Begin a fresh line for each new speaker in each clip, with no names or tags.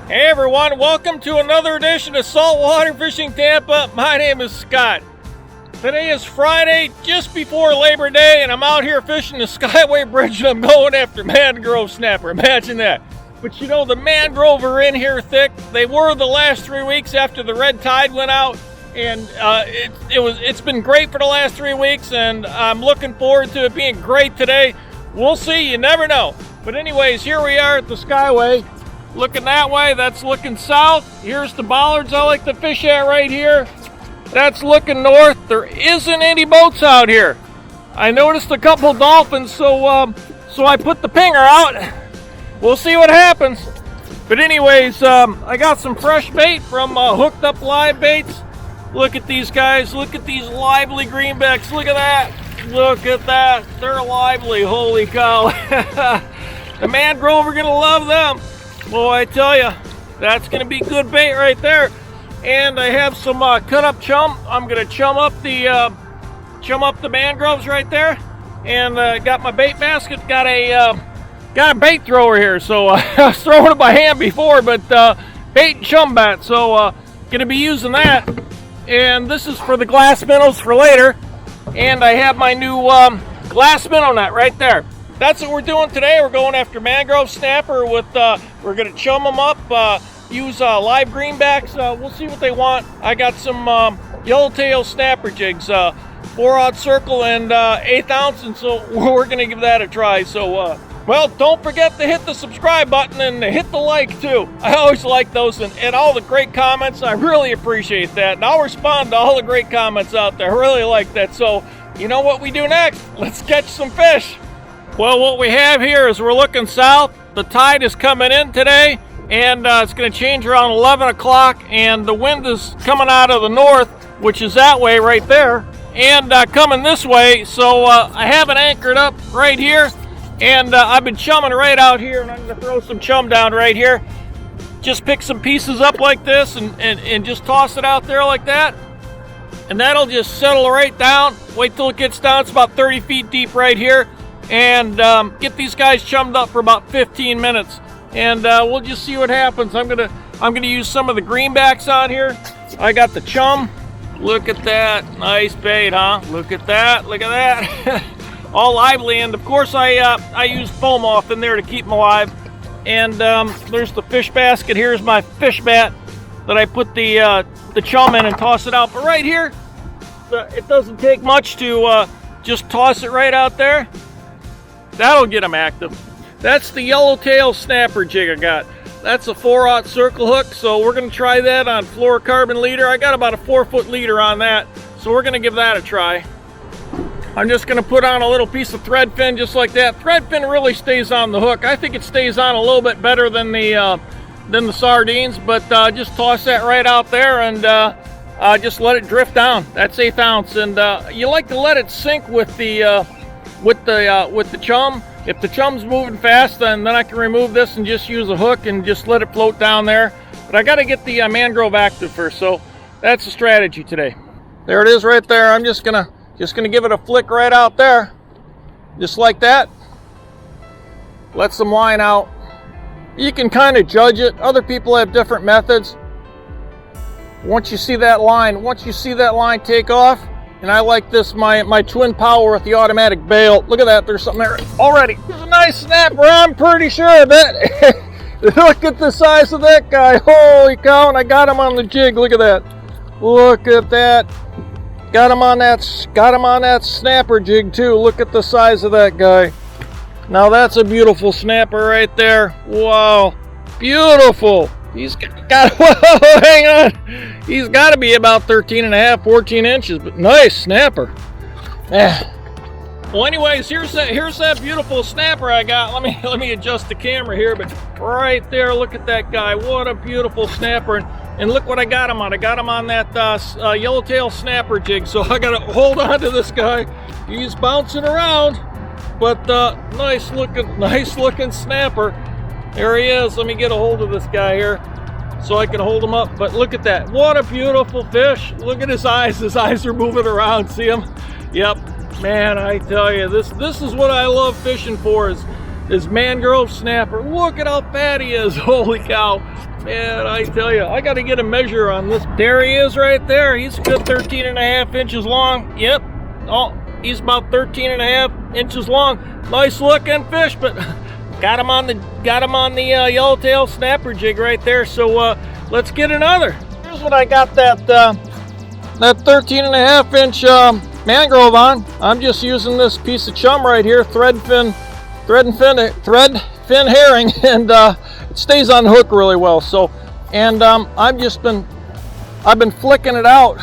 Hey everyone, welcome to another edition of Saltwater Fishing Tampa. My name is Scott. Today is Friday, just before Labor Day, and I'm out here fishing the Skyway Bridge and I'm going after Mangrove Snapper. Imagine that. But you know, the mangrove are in here thick. They were the last 3 weeks after the red tide went out, and it's been great for the last 3 weeks, and I'm looking forward to it being great today. We'll see, you never know. But anyways, here we are at the Skyway. Looking that way, that's looking south. Here's the bollards I like to fish at right here. That's looking north. There isn't any boats out here. I noticed a couple dolphins, so I put the pinger out. We'll see what happens. But anyways, I got some fresh bait from Hooked Up Live Baits. Look at these guys. Look at these lively greenbacks. Look at that. Look at that. They're lively. Holy cow. The mangrove are going to love them. Boy, I tell you, that's going to be good bait right there. And I have some cut up chum. I'm going to chum up the mangroves right there. And got my bait basket. Got a bait thrower here. So I was throwing it by hand before, but bait and chum bat. So going to be using that. And this is for the glass minnows for later. And I have my new glass minnow net right there. That's what we're doing today. We're going after Mangrove Snapper with, we're going to chum them up, use live greenbacks. We'll see what they want. I got some Yellowtail Snapper Jigs, 4/0 circle and 1/8 ounce, and so we're going to give that a try. So, well, don't forget to hit the subscribe button and hit the like too. I always like those, and all the great comments. I really appreciate that, and I'll respond to all the great comments out there. I really like that. So, you know what we do next? Let's catch some fish. Well, what we have here is we're looking south. The tide is coming in today, and it's going to change around 11 o'clock, and the wind is coming out of the north, which is that way right there, and coming this way. So I have it anchored up right here, and I've been chumming right out here, and I'm going to throw some chum down right here. Just pick some pieces up like this and just toss it out there like that, and that'll just settle right down. Wait till it gets down. It's about 30 feet deep right here. And get these guys chummed up for about 15 minutes, and we'll just see what happens. I'm gonna use some of the greenbacks on here. I got the chum. Look at that, nice bait, huh? Look at that, look at that. All lively, and of course I use foam off in there to keep them alive. And there's the fish basket. Here's my fish bat that I put the chum in and toss it out. But right here, it doesn't take much to just toss it right out there. That'll get them active. That's the Yellowtail Snapper Jig I got. That's a 4/0 circle hook, so we're going to try that on fluorocarbon leader. I got about a 4-foot leader on that, so we're going to give that a try. I'm just going to put on a little piece of Threadfin just like that. Threadfin really stays on the hook. I think it stays on a little bit better than the sardines, but just toss that right out there and just let it drift down. That's 1/8 ounce, and you like to let it sink with the chum. If the chum's moving fast, then I can remove this and just use a hook and just let it float down there. But I got to get the mangrove active first, so that's the strategy today. There it is right there. I'm just gonna give it a flick right out there, just like that. Let some line out. You can kind of judge it. Other people have different methods. Once you see that line take off. And I like this, my twin power with the automatic bail. Look at that, there's something there already. There's a nice snapper, I'm pretty sure of it. Look at the size of that guy. Holy cow, and I got him on the jig. Look at that. Look at that. Got him on that snapper jig too. Look at the size of that guy. Now that's a beautiful snapper right there. Wow, beautiful. He's got, whoa, hang on. He's got to be about 13.5, 14 inches, but nice snapper. Well, anyways, here's that beautiful snapper I got. Let me adjust the camera here, but right there, look at that guy. What a beautiful snapper. And look what I got him on. I got him on that Yellowtail Snapper Jig, so I got to hold on to this guy. He's bouncing around, but nice looking snapper. There he is. Let me get a hold of this guy here so I can hold him up. But look at that. What a beautiful fish. Look at his eyes. His eyes are moving around. See him? Yep. Man, I tell you, this is what I love fishing for is Mangrove Snapper. Look at how fat he is. Holy cow. Man, I tell you, I got to get a measure on this. There he is right there. He's a good 13.5 inches long. Yep. Oh, he's about 13.5 inches long. Nice looking fish, but got him on the Yellowtail snapper jig right there. So let's get another. Here's what I got that 13.5 inch mangrove on. I'm just using this piece of chum right here, threadfin herring, and it stays on the hook really well. So, and I've been flicking it out,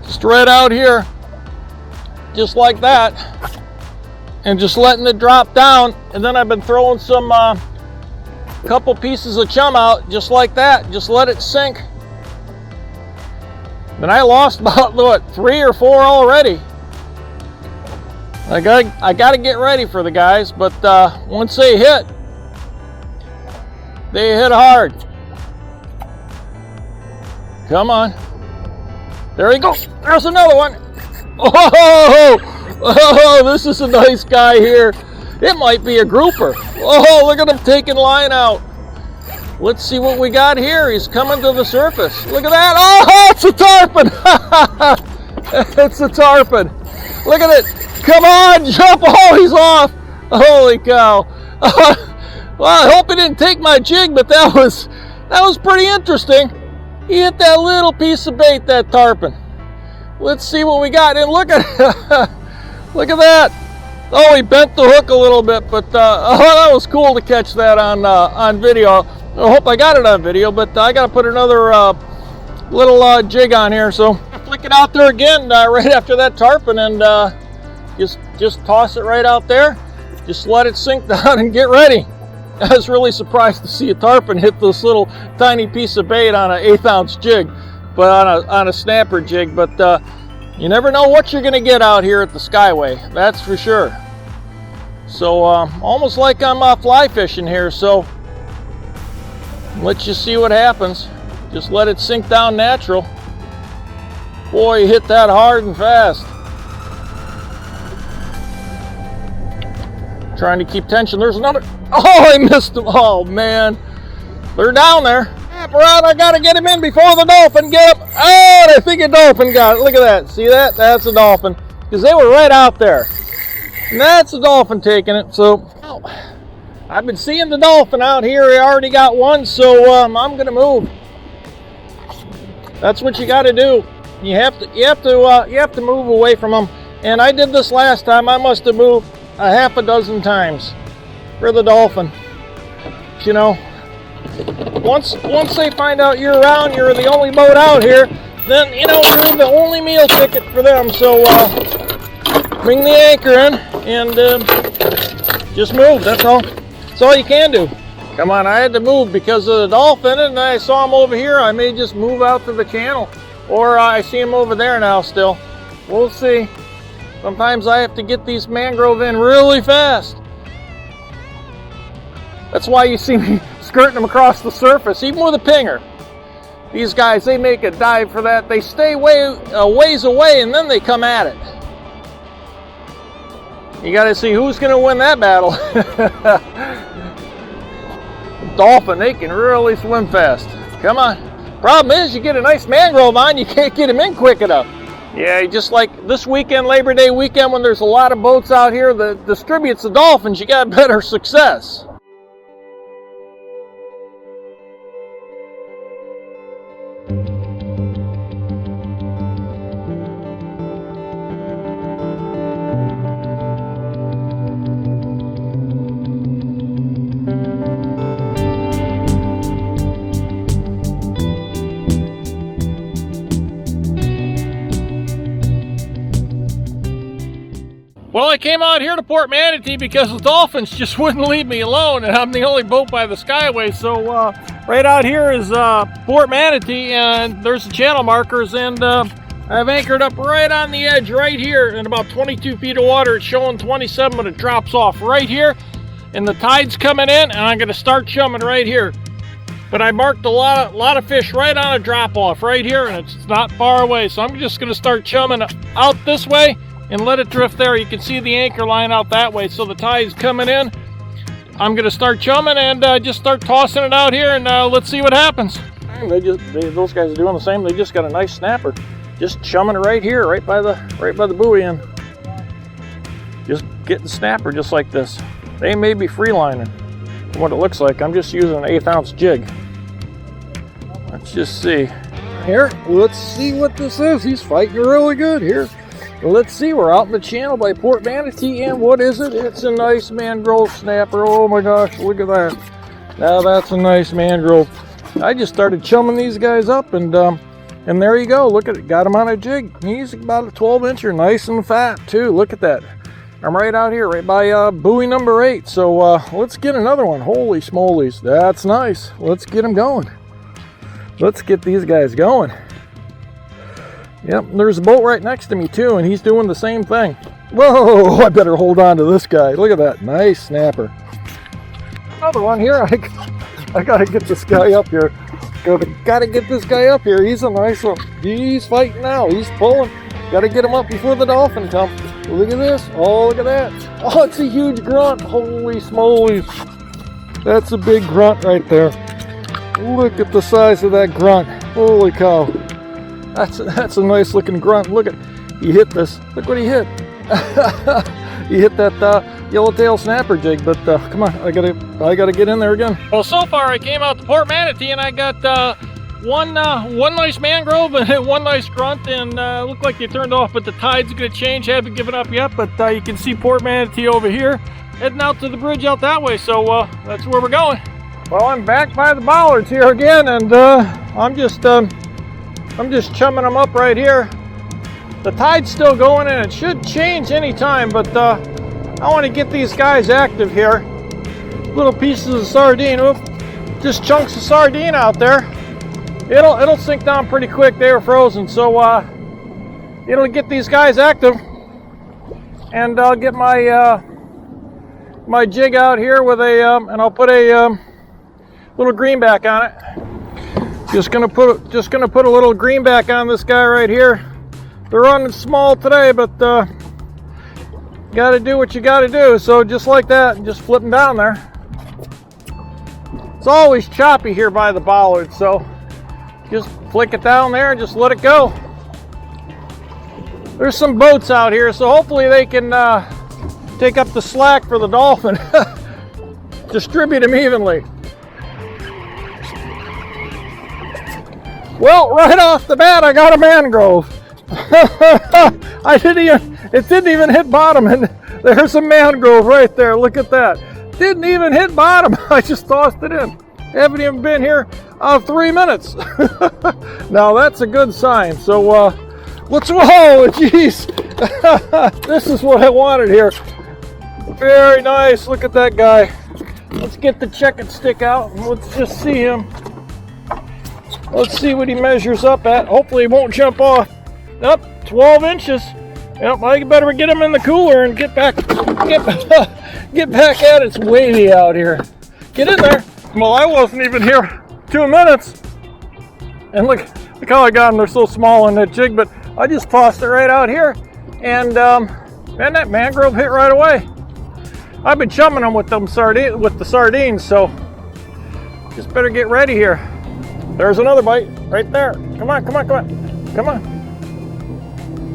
just right out here, just like that, and just letting it drop down. And then I've been throwing some couple pieces of chum out, just like that. Just let it sink. And I lost about, what, 3 or 4 already. I got to get ready for the guys, but once they hit hard. Come on. There he goes. There's another one. Oh, this is a nice guy here. It might be a grouper. Oh, look at him taking line out. Let's see what we got here. He's coming to the surface. Look at that. Oh, it's a tarpon. It's a tarpon. Look at it. Come on, jump. Oh, he's off. Holy cow. Well, I hope he didn't take my jig, but that was pretty interesting. He hit that little piece of bait, that tarpon. Let's see what we got. And look at look at that. Oh, he bent the hook a little bit, but oh, that was cool to catch that on video. I hope I got it on video, but I got to put another little jig on here. So flick it out there again right after that tarpon, and just toss it right out there. Just let it sink down and get ready. I was really surprised to see a tarpon hit this little tiny piece of bait on an 1/8 ounce jig, but on a snapper jig. But you never know what you're going to get out here at the Skyway. That's for sure. So almost like I'm fly fishing here. So let's just see what happens. Just let it sink down natural. Boy, you hit that hard and fast. Trying to keep tension. There's another. Oh, I missed him. Oh, man. They're down there. Around, I got to get him in before the dolphin get him. Oh, I think a dolphin got it. Look at that. See that? That's a dolphin. Because they were right out there. And that's a dolphin taking it. So, oh, I've been seeing the dolphin out here. I already got one, so I'm going to move. That's what you got to do. You have to move away from them. And I did this last time. I must have moved a half a dozen times for the dolphin. You know, once they find out you're around, you're the only boat out here, then you know you're the only meal ticket for them. So bring the anchor in and just move. That's all you can do. Come on, I had to move because of the dolphin, and I saw him over here. I may just move out to the channel, or I see him over there now still. We'll see. Sometimes I have to get these mangrove in really fast. That's why you see me skirting them across the surface, even with a pinger. These guys, they make a dive for that. They stay ways away, and then they come at it. You got to see who's going to win that battle. Dolphin, they can really swim fast. Come on. Problem is, you get a nice mangrove on, you can't get him in quick enough. Yeah, just like this weekend, Labor Day weekend, when there's a lot of boats out here that distributes the dolphins, you got better success. Well, I came out here to Port Manatee because the dolphins just wouldn't leave me alone, and I'm the only boat by the Skyway. So right out here is Port Manatee, and there's the channel markers, and I've anchored up right on the edge right here in about 22 feet of water. It's showing 27, but it drops off right here, and the tide's coming in, and I'm going to start chumming right here. But I marked a lot of fish right on a drop off right here, and it's not far away. So I'm just going to start chumming out this way and let it drift there. You can see the anchor line out that way, so the tide's coming in. I'm gonna start chumming and just start tossing it out here, and let's see what happens. And those guys are doing the same. They just got a nice snapper, just chumming it right here, right by the buoy end. Just getting snapper just like this. They may be freelining from what it looks like. I'm just using an 1/8 ounce jig. Let's just see. Here, let's see what this is. He's fighting really good here. Let's see, we're out in the channel by Port Manatee, and what is it? It's a nice mangrove snapper. Oh my gosh, look at that. Now that's a nice mangrove. I just started chumming these guys up, and there you go. Look at it, got him on a jig. He's about a 12-incher, nice and fat too. Look at that. I'm right out here, right by buoy number 8. So let's get another one. Holy smolies, that's nice. Let's get him going. Let's get these guys going. Yep, there's a boat right next to me too, and he's doing the same thing. Whoa, I better hold on to this guy. Look at that, nice snapper. Another one here. I gotta get this guy up here. Gotta get this guy up here. He's a nice one. He's fighting now. He's pulling. Gotta get him up before the dolphin comes. Look at this. Oh, look at that. Oh, it's a huge grunt. Holy smolies. That's a big grunt right there. Look at the size of that grunt. Holy cow. That's a nice looking grunt. Look at, he hit this. Look what he hit. He hit that Yellowtail snapper jig, but come on, I gotta get in there again. Well, so far I came out to Port Manatee and I got one nice mangrove and one nice grunt, and looked like they turned off, but the tide's gonna change. Haven't given up yet, but you can see Port Manatee over here, heading out to the bridge out that way. So that's where we're going. Well, I'm back by the bollards here again, and I'm just chumming them up right here. The tide's still going, and it should change any time, but I want to get these guys active here. Little pieces of sardine, oop, just chunks of sardine out there. It'll sink down pretty quick. They were frozen, so it'll get these guys active, and I'll get my my jig out here with a and I'll put a little greenback on it. Just gonna put a little greenback on this guy right here. They're running small today, but gotta do what you gotta do. So just like that, just flip them down there. It's always choppy here by the bollard, so just flick it down there and just let it go. There's some boats out here, so hopefully they can take up the slack for the dolphin. Distribute them evenly. Well, right off the bat, I got a mangrove. It didn't even hit bottom, and there's a mangrove right there. Look at that. Didn't even hit bottom. I just tossed it in. Haven't even been here 3 minutes. Now that's a good sign. So let's, whoa, geez. This is what I wanted here. Very nice. Look at that guy. Let's get the checking stick out and let's just see him. Let's see what he measures up at. Hopefully he won't jump off. Up, 12 inches. Yep, I better get him in the cooler and get back at it. It's wavy out here. Get in there. Well, I wasn't even here 2 minutes. And look how I got them. They're so small on that jig, but I just tossed it right out here. And man, that mangrove hit right away. I've been chumming them with the sardines, so just better get ready here. There's another bite right there. Come on, come on, come on, come on.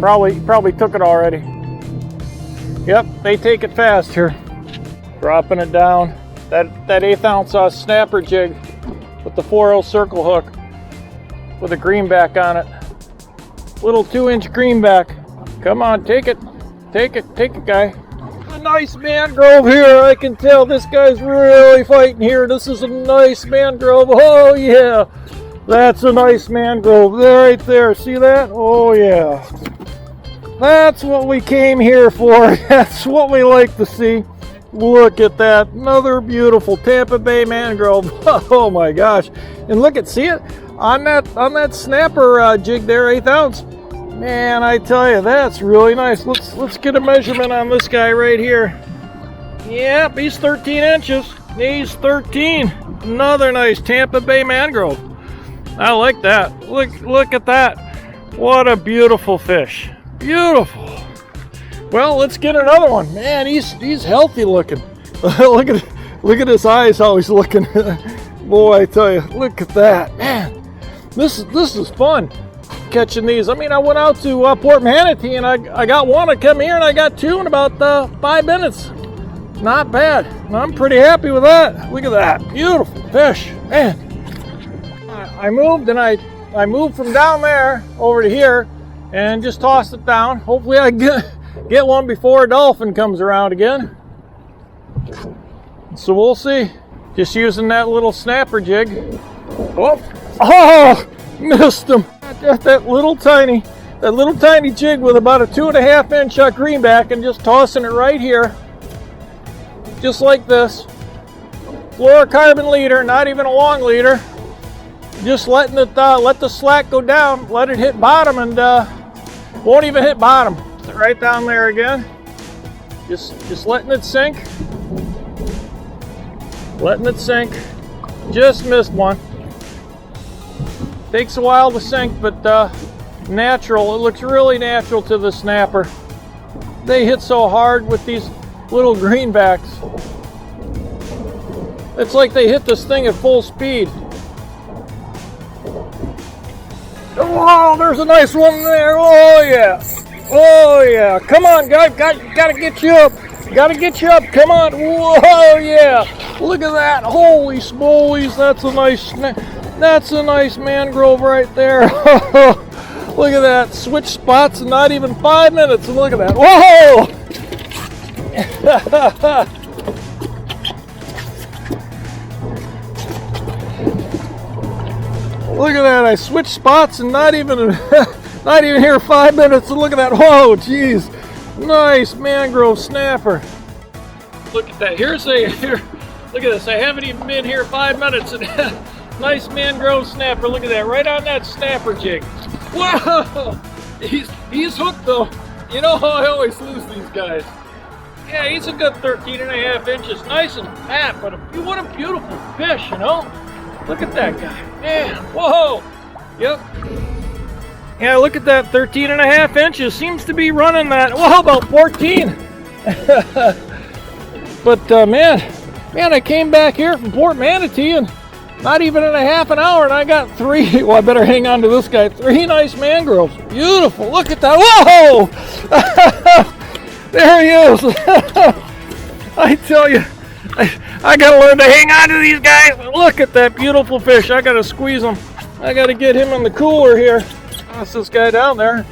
Probably took it already. Yep, they take it fast here. Dropping it down. That 1/8 ounce snapper jig with the 4/0 circle hook with a greenback on it. Little 2-inch greenback. Come on, take it, guy. A nice mangrove here. I can tell this guy's really fighting here. This is a nice mangrove. Oh yeah, that's a nice mangrove right there. See that? Oh yeah. That's what we came here for. That's what we like to see. Look at that. Another beautiful Tampa Bay mangrove. Oh my gosh. And look at, see it? On that snapper jig there, 1/8 ounce. Man, I tell you, that's really nice. Let's get a measurement on this guy right here. Yep, he's 13 inches. He's 13. Another nice Tampa Bay mangrove. I like that. Look at that. What a beautiful fish. Beautiful. Well, let's get another one. Man, he's healthy looking. Look Look at his eyes, how he's looking. Boy, I tell you, look at that. Man, this is fun, catching these. I mean, I went out to Port Manatee, and I got one. I come here, and I got two in about 5 minutes. Not bad. I'm pretty happy with that. Look at that. Beautiful fish. Man, I moved, and I moved from down there over to here and just tossed it down. Hopefully I get one before a dolphin comes around again. So we'll see. Just using that little snapper jig. Oh, missed him. That little tiny jig with about a 2.5 inch greenback, and just tossing it right here. Just like this. Fluorocarbon leader, not even a long leader. Just letting it, let the slack go down, let it hit bottom, and won't even hit bottom. Right down there again. Just letting it sink. Letting it sink. Just missed one. Takes a while to sink, but natural. It looks really natural to the snapper. They hit so hard with these little greenbacks. It's like they hit this thing at full speed. Oh, there's a nice one there. Oh yeah. Oh yeah. Come on, guys. Gotta get you up. Gotta get you up. Come on. Whoa, yeah. Look at that. Holy smolies. That's a nice mangrove right there. Look at that. Switch spots in not even 5 minutes. And look at that. Whoa! Look at that. I switched spots and not even here 5 minutes. And look at that. Whoa, geez. Nice mangrove snapper. Look at that. Here. Look at this. I haven't even been here 5 minutes. And nice mangrove snapper. Look at that. Right on that snapper jig. Whoa! He's hooked though. You know how I always lose these guys. Yeah, he's a good 13.5 inches. Nice and fat, but what a beautiful fish, you know? Look at that guy. Man, whoa! Yep. Yeah, look at that, 13.5 inches. Seems to be running that, well, about 14. But man, I came back here from Port Manatee, and not even in a half an hour, and I got 3. Well, I better hang on to this guy. 3 nice mangroves. Beautiful. Look at that. Whoa! There he is. I tell you, I gotta learn to hang on to these guys. Look at that beautiful fish. I gotta squeeze him. I gotta get him in the cooler here. That's this guy down there.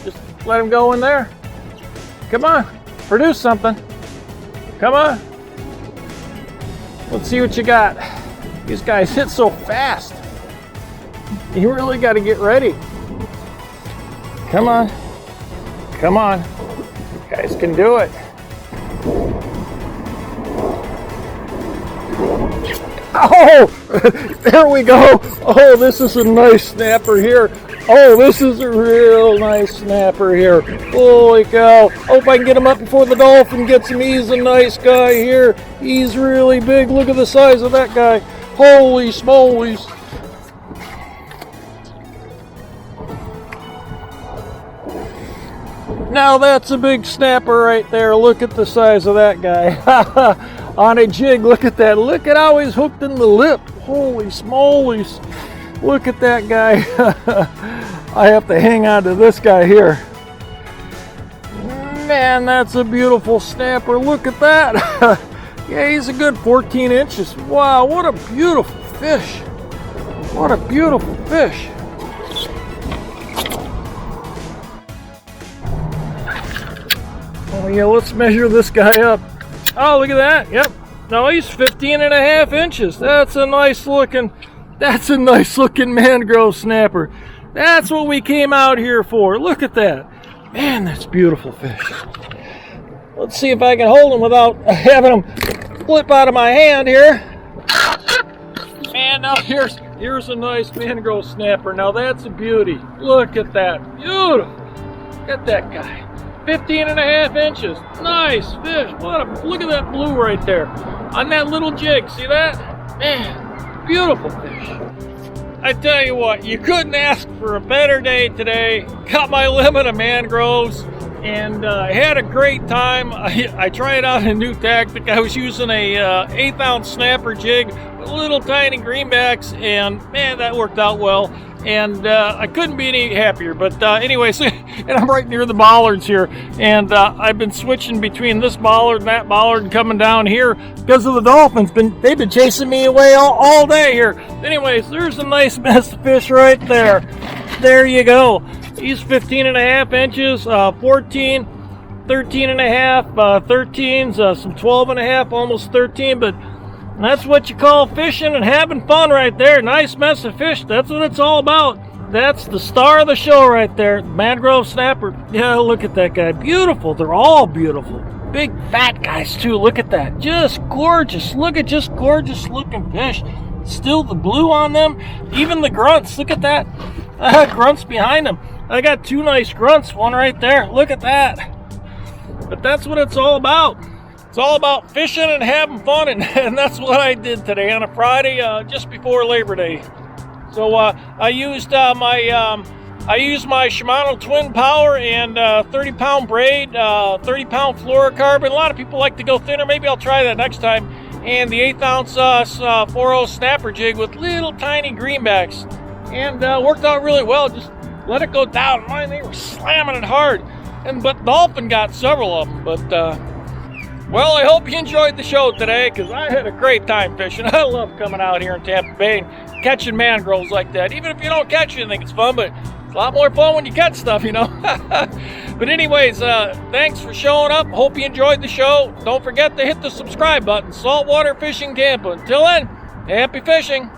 Just let him go in there. Come on, produce something. Come on. Let's see what you got. These guys hit so fast. You really got to get ready. Come on. Come on. You guys can do it. Oh, there we go. Oh, this is a nice snapper here. Oh, this is a real nice snapper here. Holy cow. Hope I can get him up before the dolphin gets him. He's a nice guy here. He's really big. Look at the size of that guy. Holy smolies. Now that's a big snapper right there. Look at the size of that guy. On a jig, look at that. Look at how he's hooked in the lip. Holy smolies. Look at that guy. I have to hang on to this guy here. Man, that's a beautiful snapper. Look at that. Yeah, he's a good 14 inches. Wow, what a beautiful fish. What a beautiful fish. Oh yeah, let's measure this guy up. Oh, look at that. Yep. No, he's 15.5 inches. That's a nice looking mangrove snapper. That's what we came out here for. Look at that. Man, that's beautiful fish. Let's see if I can hold him without having him flip out of my hand here. Man, now here's a nice mangrove snapper. Now that's a beauty. Look at that. Beautiful. Look at that guy. 15.5 inches. Nice fish. Look at that blue right there on that little jig. See that? Man, beautiful fish. I tell you what, you couldn't ask for a better day today. Got my limit of mangroves. and I had a great time. I tried out a new tactic. I was using a 1/8 ounce snapper jig with little tiny greenbacks, and man, that worked out well. And I couldn't be any happier. But anyways, and I'm right near the bollards here, and I've been switching between this bollard and that bollard and coming down here because of the dolphins. They've been chasing me away all day here. Anyways, there's a nice mess of fish right there. There you go. He's 15.5 inches, 14, 13.5, 13s, some 12.5, almost 13, but that's what you call fishing and having fun right there. Nice mess of fish. That's what it's all about. That's the star of the show right there. Mangrove Snapper. Yeah, look at that guy. Beautiful. They're all beautiful. Big fat guys too. Look at that. Just gorgeous. Look at just gorgeous looking fish. Still the blue on them. Even the grunts. Look at that. I had grunts behind them. I got two nice grunts. One right there. Look at that. But that's what it's all about. It's all about fishing and having fun, and that's what I did today on a Friday, just before Labor Day. So I used my Shimano Twin Power and 30-pound braid, 30-pound fluorocarbon. A lot of people like to go thinner. Maybe I'll try that next time. And the 1/8 ounce 4/0 snapper jig with little tiny greenbacks, and worked out really well. Just let it go down. Man, they were slamming it hard, but dolphin got several of them. But well, I hope you enjoyed the show today, because I had a great time fishing. I love coming out here in Tampa Bay and catching mangroves like that. Even if you don't catch anything, it's fun, but it's a lot more fun when you catch stuff, you know. But anyways, thanks for showing up. Hope you enjoyed the show. Don't forget to hit the subscribe button. Saltwater Fishing Tampa. Until then, happy fishing.